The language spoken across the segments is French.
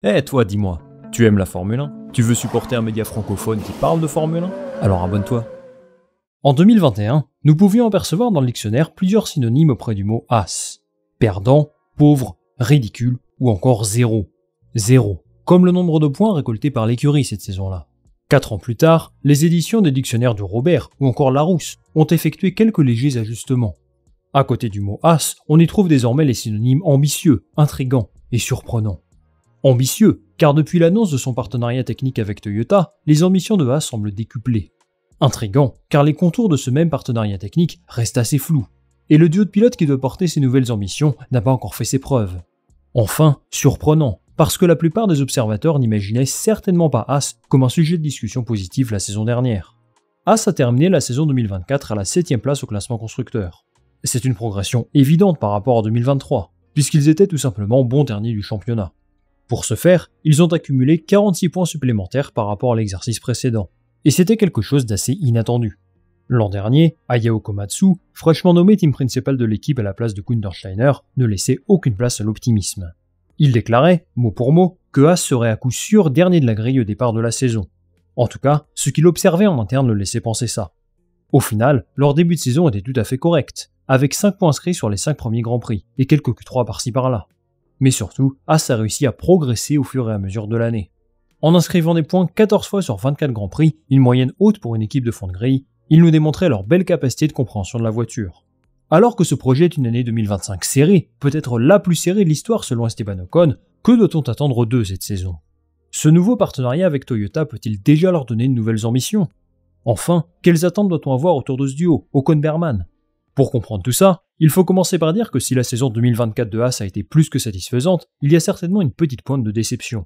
Toi, dis-moi, tu aimes la Formule 1? Tu veux supporter un média francophone qui parle de Formule 1? Alors abonne-toi. En 2021, nous pouvions apercevoir dans le dictionnaire plusieurs synonymes auprès du mot as. Perdant, pauvre, ridicule ou encore zéro. Zéro, comme le nombre de points récoltés par l'écurie cette saison-là. 4 ans plus tard, les éditions des dictionnaires de Robert ou encore Larousse ont effectué quelques légers ajustements. À côté du mot as, on y trouve désormais les synonymes ambitieux, intrigant et surprenant. Ambitieux, car depuis l'annonce de son partenariat technique avec Toyota, les ambitions de Haas semblent décuplées. Intrigant, car les contours de ce même partenariat technique restent assez flous, et le duo de pilotes qui doit porter ces nouvelles ambitions n'a pas encore fait ses preuves. Enfin, surprenant, parce que la plupart des observateurs n'imaginaient certainement pas Haas comme un sujet de discussion positif la saison dernière. Haas a terminé la saison 2024 à la 7ème place au classement constructeur. C'est une progression évidente par rapport à 2023, puisqu'ils étaient tout simplement bons derniers du championnat. Pour ce faire, ils ont accumulé 46 points supplémentaires par rapport à l'exercice précédent, et c'était quelque chose d'assez inattendu. L'an dernier, Ayao Komatsu, fraîchement nommé team principal de l'équipe à la place de Günther Steiner, ne laissait aucune place à l'optimisme. Il déclarait, mot pour mot, que Haas serait à coup sûr dernier de la grille au départ de la saison. En tout cas, ce qu'il observait en interne le laissait penser ça. Au final, leur début de saison était tout à fait correct, avec 5 points inscrits sur les 5 premiers Grands Prix, et quelques Q3 par-ci par-là. Mais surtout, Haas a réussi à progresser au fur et à mesure de l'année. En inscrivant des points 14 fois sur 24 Grands Prix, une moyenne haute pour une équipe de fond de grille, ils nous démontraient leur belle capacité de compréhension de la voiture. Alors que ce projet est une année 2025 serrée, peut-être la plus serrée de l'histoire selon Esteban Ocon, que doit-on attendre d'eux cette saison? Ce nouveau partenariat avec Toyota peut-il déjà leur donner de nouvelles ambitions? Enfin, quelles attentes doit-on avoir autour de ce duo, Ocon-Berman? Pour comprendre tout ça, il faut commencer par dire que si la saison 2024 de Haas a été plus que satisfaisante, il y a certainement une petite pointe de déception.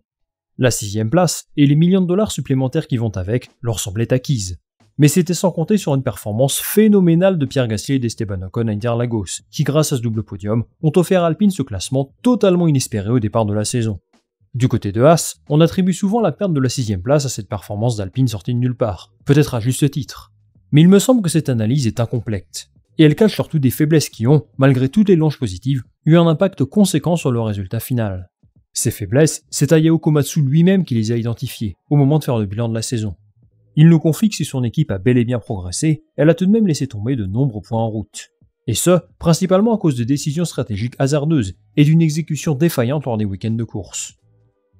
La 6ème place et les millions de dollars supplémentaires qui vont avec leur semblaient acquises. Mais c'était sans compter sur une performance phénoménale de Pierre Gasly et d'Esteban Ocon à Interlagos, qui grâce à ce double podium ont offert à Alpine ce classement totalement inespéré au départ de la saison. Du côté de Haas, on attribue souvent la perte de la 6ème place à cette performance d'Alpine sortie de nulle part, peut-être à juste titre. Mais il me semble que cette analyse est incomplète. Et elle cache surtout des faiblesses qui ont, malgré toutes les louanges positives, eu un impact conséquent sur le résultat final. Ces faiblesses, c'est Ayao Komatsu lui-même qui les a identifiées, au moment de faire le bilan de la saison. Il nous confie que si son équipe a bel et bien progressé, elle a tout de même laissé tomber de nombreux points en route. Et ce, principalement à cause de décisions stratégiques hasardeuses et d'une exécution défaillante lors des week-ends de course.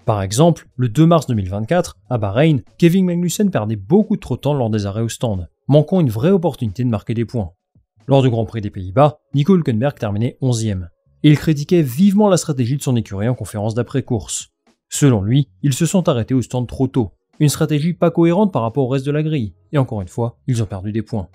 Par exemple, le 2 mars 2024, à Bahreïn, Kevin Magnussen perdait beaucoup trop de temps lors des arrêts au stand, manquant une vraie opportunité de marquer des points. Lors du Grand Prix des Pays-Bas, Nico Hülkenberg terminait 11e, et il critiquait vivement la stratégie de son écurie en conférence d'après-course. Selon lui, ils se sont arrêtés au stand trop tôt, une stratégie pas cohérente par rapport au reste de la grille, et encore une fois, ils ont perdu des points.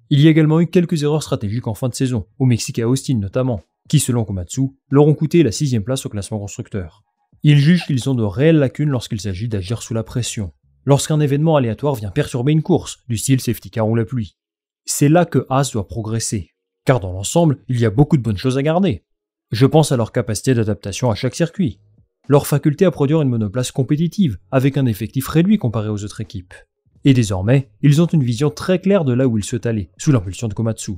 Il y a également eu quelques erreurs stratégiques en fin de saison, au Mexique et à Austin notamment, qui selon Komatsu, leur ont coûté la 6ème place au classement constructeur. Il juge qu'ils ont de réelles lacunes lorsqu'il s'agit d'agir sous la pression, lorsqu'un événement aléatoire vient perturber une course, du style safety car ou la pluie. C'est là que Haas doit progresser, car dans l'ensemble, il y a beaucoup de bonnes choses à garder. Je pense à leur capacité d'adaptation à chaque circuit, leur faculté à produire une monoplace compétitive, avec un effectif réduit comparé aux autres équipes. Et désormais, ils ont une vision très claire de là où ils souhaitent aller, sous l'impulsion de Komatsu.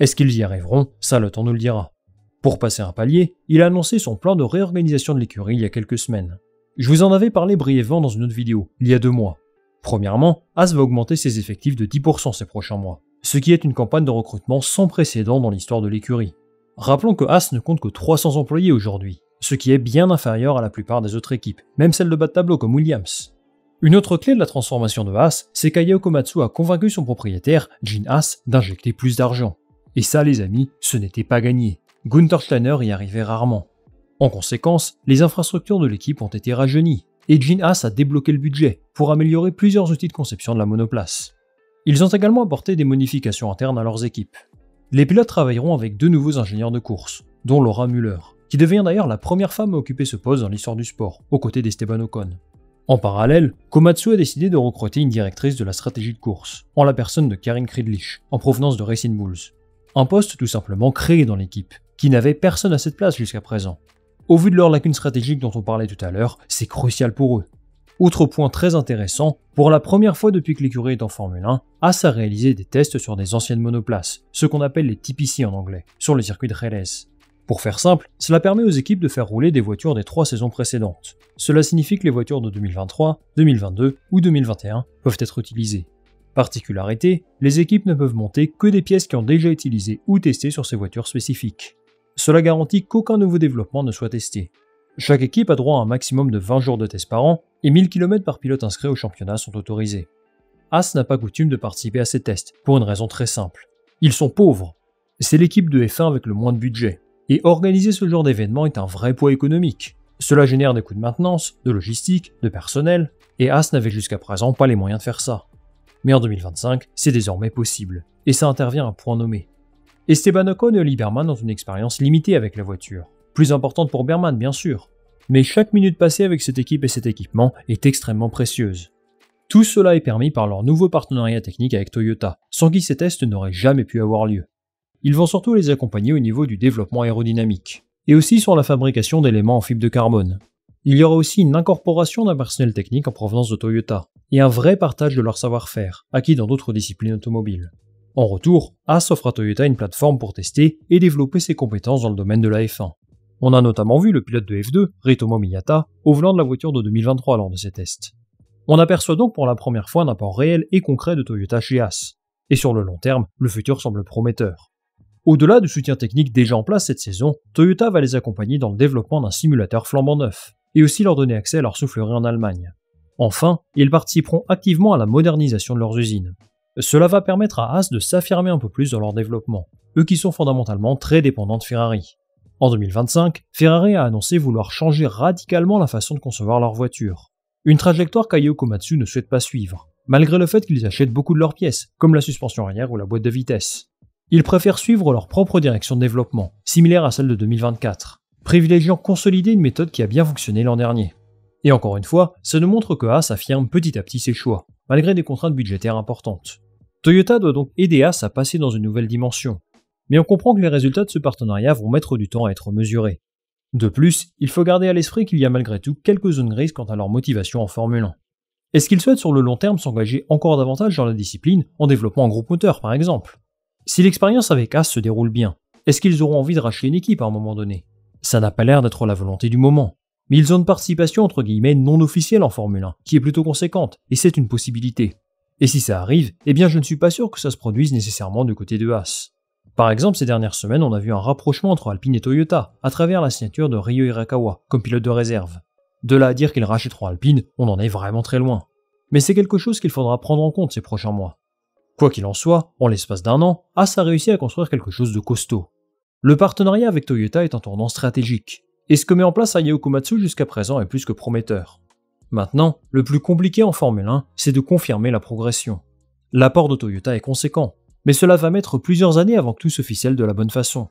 Est-ce qu'ils y arriveront? Ça, le temps nous le dira. Pour passer un palier, il a annoncé son plan de réorganisation de l'écurie il y a quelques semaines. Je vous en avais parlé brièvement dans une autre vidéo, il y a 2 mois. Premièrement, Haas va augmenter ses effectifs de 10% ces prochains mois, ce qui est une campagne de recrutement sans précédent dans l'histoire de l'écurie. Rappelons que Haas ne compte que 300 employés aujourd'hui, ce qui est bien inférieur à la plupart des autres équipes, même celles de bas de tableau comme Williams. Une autre clé de la transformation de Haas, c'est qu'Ayao Komatsu a convaincu son propriétaire, Gene Haas, d'injecter plus d'argent. Et ça les amis, ce n'était pas gagné. Günther Steiner y arrivait rarement. En conséquence, les infrastructures de l'équipe ont été rajeunies, et Gene Haas a débloqué le budget pour améliorer plusieurs outils de conception de la monoplace. Ils ont également apporté des modifications internes à leurs équipes. Les pilotes travailleront avec 2 nouveaux ingénieurs de course, dont Laura Müller, qui devient d'ailleurs la première femme à occuper ce poste dans l'histoire du sport, aux côtés d'Esteban Ocon. En parallèle, Komatsu a décidé de recruter une directrice de la stratégie de course, en la personne de Karin Kriedlich, en provenance de Racing Bulls. Un poste tout simplement créé dans l'équipe, qui n'avait personne à cette place jusqu'à présent. Au vu de leurs lacunes stratégiques dont on parlait tout à l'heure, c'est crucial pour eux. Autre point très intéressant, pour la première fois depuis que l'écurie est en Formule 1, Haas a réalisé des tests sur des anciennes monoplaces, ce qu'on appelle les TPC en anglais, sur le circuit de Jerez. Pour faire simple, cela permet aux équipes de faire rouler des voitures des 3 saisons précédentes. Cela signifie que les voitures de 2023, 2022 ou 2021 peuvent être utilisées. Particularité, les équipes ne peuvent monter que des pièces qui ont déjà utilisé ou testé sur ces voitures spécifiques. Cela garantit qu'aucun nouveau développement ne soit testé. Chaque équipe a droit à un maximum de 20 jours de tests par an et 1000 km par pilote inscrit au championnat sont autorisés. Haas n'a pas coutume de participer à ces tests, pour une raison très simple. Ils sont pauvres. C'est l'équipe de F1 avec le moins de budget. Et organiser ce genre d'événement est un vrai poids économique. Cela génère des coûts de maintenance, de logistique, de personnel, et Haas n'avait jusqu'à présent pas les moyens de faire ça. Mais en 2025, c'est désormais possible, et ça intervient à un point nommé. Esteban Ocon et Oli Berman ont une expérience limitée avec la voiture, plus importante pour Berman bien sûr, mais chaque minute passée avec cette équipe et cet équipement est extrêmement précieuse. Tout cela est permis par leur nouveau partenariat technique avec Toyota, sans qui ces tests n'auraient jamais pu avoir lieu. Ils vont surtout les accompagner au niveau du développement aérodynamique, et aussi sur la fabrication d'éléments en fibre de carbone. Il y aura aussi une incorporation d'un personnel technique en provenance de Toyota, et un vrai partage de leur savoir-faire, acquis dans d'autres disciplines automobiles. En retour, Haas offre à Toyota une plateforme pour tester et développer ses compétences dans le domaine de la F1. On a notamment vu le pilote de F2, Ritomo Miyata, au volant de la voiture de 2023 lors de ces tests. On aperçoit donc pour la première fois un apport réel et concret de Toyota chez Haas. Et sur le long terme, le futur semble prometteur. Au-delà du soutien technique déjà en place cette saison, Toyota va les accompagner dans le développement d'un simulateur flambant neuf, et aussi leur donner accès à leur soufflerie en Allemagne. Enfin, ils participeront activement à la modernisation de leurs usines. Cela va permettre à Haas de s'affirmer un peu plus dans leur développement, eux qui sont fondamentalement très dépendants de Ferrari. En 2025, Ferrari a annoncé vouloir changer radicalement la façon de concevoir leur voiture. Une trajectoire qu'Ayao Komatsu ne souhaite pas suivre, malgré le fait qu'ils achètent beaucoup de leurs pièces, comme la suspension arrière ou la boîte de vitesse. Ils préfèrent suivre leur propre direction de développement, similaire à celle de 2024, privilégiant consolider une méthode qui a bien fonctionné l'an dernier. Et encore une fois, ça nous montre que Haas affirme petit à petit ses choix, malgré des contraintes budgétaires importantes. Toyota doit donc aider Haas à passer dans une nouvelle dimension. Mais on comprend que les résultats de ce partenariat vont mettre du temps à être mesurés. De plus, il faut garder à l'esprit qu'il y a malgré tout quelques zones grises quant à leur motivation en Formule 1. Est-ce qu'ils souhaitent sur le long terme s'engager encore davantage dans la discipline en développant un groupe moteur par exemple? Si l'expérience avec Haas se déroule bien, est-ce qu'ils auront envie de racheter une équipe à un moment donné? Ça n'a pas l'air d'être la volonté du moment. Mais ils ont une participation entre guillemets non officielle en Formule 1, qui est plutôt conséquente, et c'est une possibilité. Et si ça arrive, eh bien je ne suis pas sûr que ça se produise nécessairement du côté de Haas. Par exemple, ces dernières semaines, on a vu un rapprochement entre Alpine et Toyota, à travers la signature de Ryo Hirakawa, comme pilote de réserve. De là à dire qu'ils rachèteront Alpine, on en est vraiment très loin. Mais c'est quelque chose qu'il faudra prendre en compte ces prochains mois. Quoi qu'il en soit, en l'espace d'un an, Haas a réussi à construire quelque chose de costaud. Le partenariat avec Toyota est un tournant stratégique. Et ce que met en place Ayao Komatsu jusqu'à présent est plus que prometteur. Maintenant, le plus compliqué en Formule 1, c'est de confirmer la progression. L'apport de Toyota est conséquent, mais cela va mettre plusieurs années avant que tout se ficelle de la bonne façon.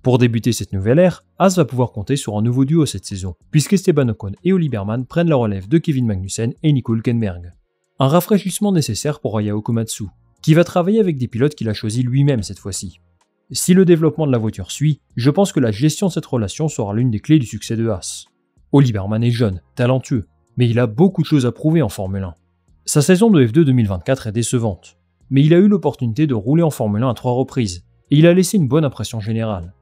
Pour débuter cette nouvelle ère, Haas va pouvoir compter sur un nouveau duo cette saison, puisqu'Esteban Ocon et Oli Berman prennent la relève de Kevin Magnussen et Nico Hülkenberg. Un rafraîchissement nécessaire pour Ayao Komatsu, qui va travailler avec des pilotes qu'il a choisis lui-même cette fois-ci. Si le développement de la voiture suit, je pense que la gestion de cette relation sera l'une des clés du succès de Haas. Oli Berman est jeune, talentueux, mais il a beaucoup de choses à prouver en Formule 1. Sa saison de F2 2024 est décevante, mais il a eu l'opportunité de rouler en Formule 1 à 3 reprises, et il a laissé une bonne impression générale.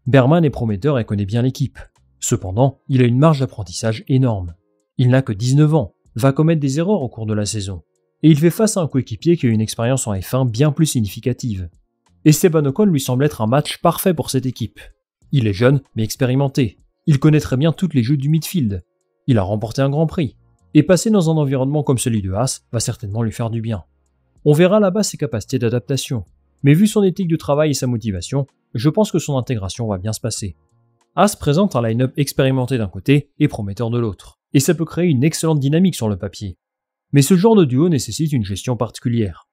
Berman est prometteur et connaît bien l'équipe. Cependant, il a une marge d'apprentissage énorme. Il n'a que 19 ans, va commettre des erreurs au cours de la saison, et il fait face à un coéquipier qui a une expérience en F1 bien plus significative. Esteban Ocon lui semble être un match parfait pour cette équipe. Il est jeune, mais expérimenté. Il connaît très bien tous les jeux du midfield. Il a remporté un grand prix. Et passer dans un environnement comme celui de Haas va certainement lui faire du bien. On verra là-bas ses capacités d'adaptation. Mais vu son éthique de travail et sa motivation, je pense que son intégration va bien se passer. Haas présente un line-up expérimenté d'un côté et prometteur de l'autre. Et ça peut créer une excellente dynamique sur le papier. Mais ce genre de duo nécessite une gestion particulière.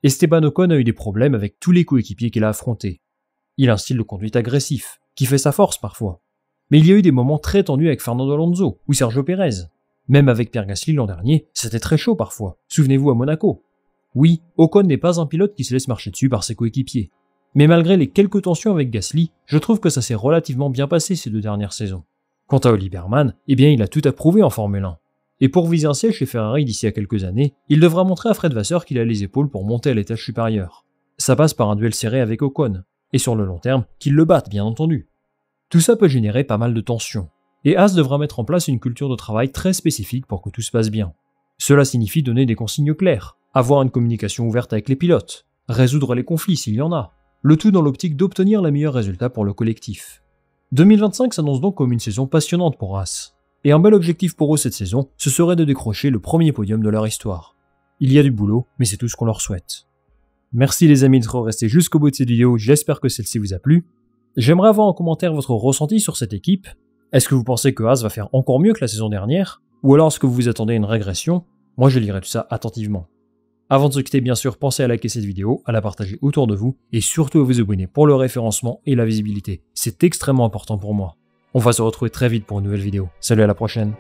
Esteban Ocon a eu des problèmes avec tous les coéquipiers qu'il a affrontés. Il a un style de conduite agressif, qui fait sa force parfois. Mais il y a eu des moments très tendus avec Fernando Alonso ou Sergio Pérez. Même avec Pierre Gasly l'an dernier, c'était très chaud parfois. Souvenez-vous à Monaco. Oui, Ocon n'est pas un pilote qui se laisse marcher dessus par ses coéquipiers. Mais malgré les quelques tensions avec Gasly, je trouve que ça s'est relativement bien passé ces 2 dernières saisons. Quant à Oli Berman, eh bien il a tout à prouver en Formule 1. Et pour viser un siège chez Ferrari d'ici à quelques années, il devra montrer à Fred Vasseur qu'il a les épaules pour monter à l'étage supérieur. Ça passe par un duel serré avec Ocon, et sur le long terme, qu'il le batte bien entendu. Tout ça peut générer pas mal de tensions, et Haas devra mettre en place une culture de travail très spécifique pour que tout se passe bien. Cela signifie donner des consignes claires, avoir une communication ouverte avec les pilotes, résoudre les conflits s'il y en a, le tout dans l'optique d'obtenir les meilleurs résultats pour le collectif. 2025 s'annonce donc comme une saison passionnante pour Haas, et un bel objectif pour eux cette saison, ce serait de décrocher le premier podium de leur histoire. Il y a du boulot, mais c'est tout ce qu'on leur souhaite. Merci les amis d'être restés jusqu'au bout de cette vidéo, j'espère que celle-ci vous a plu. J'aimerais avoir en commentaire votre ressenti sur cette équipe. Est-ce que vous pensez que Haas va faire encore mieux que la saison dernière? Ou alors est-ce que vous vous attendez à une régression? Moi je lirai tout ça attentivement. Avant de se quitter bien sûr, pensez à liker cette vidéo, à la partager autour de vous, et surtout à vous abonner pour le référencement et la visibilité. C'est extrêmement important pour moi. On va se retrouver très vite pour une nouvelle vidéo. Salut, à la prochaine.